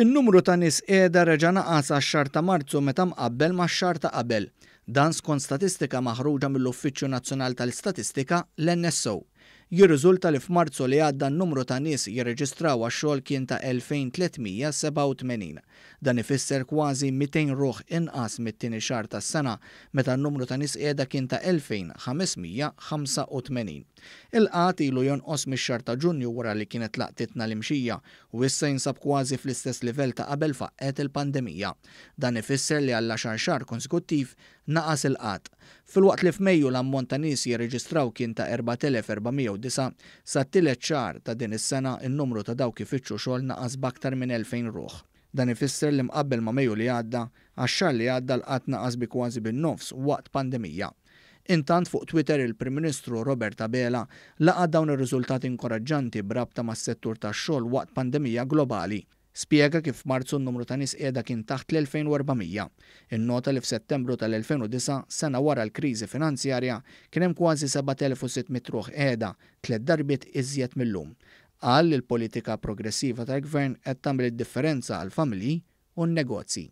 In-numru ta' nies qiegħda reġa' naqas għax-xahar ta' Marzu meta mqabbel max-xahar ta' qabel. Dan skont statistika maħruġa mill-Uffiċċju Nazzjonali tal-Istatistika l-NSO. Jirriżulta li f'Marzu li għadda n-numru ta' nies jirreġistraw għax-xogħol kien ta' 2387. Dan ifisser kważi 200 ruħ inqas mit-tieni xahar tas-sena meta n-numru ta' nies qiegħda kien ta' 2585. Il-qgħat ilu jonqos mix-xahar ta' Ġunju wara li kienet laqtitna l-imxija u issa jinsab kważi fl-istess livell ta' qabel faqqet il-pandemija. Dan ifisser li għal 10 xahar konsekuttiv naqas il-qatt. Filwaqt li f'Mejju l-ammont ta' nies jirreġistraw kien ta' 4409, sa t-tielet xahar ta' din is-sena n-numru ta' dawk ifittxu xogħol naqas b'aktar minn 2000 ruħ. Dan ifisser li mqabbel ma' Mejju li għadda, għax-xahar li għadda l-qatt naqas bi kważi bin-nofs waqt pandemija. Intant fuq Twitter il-Prim Ministru Robert Abela laqa dawn ir-riżultati inkoraġġanti b'rabta mas-settur tax-xogħol waqt pandemija globali. Spjega kif f'Marzu n-numru ta' nies qiegħda kien taħt l-2400. Innota li f'Settembru tal-2009, sena wara l-kriżi finanzjarja, kien hemm kważi 7600 ruħ qiegħda, 3 darbiet iżjed millum. Qal li l-politika progressiva tal-Gvern qed tagħmel id-differenza għall-familji u n-negozji.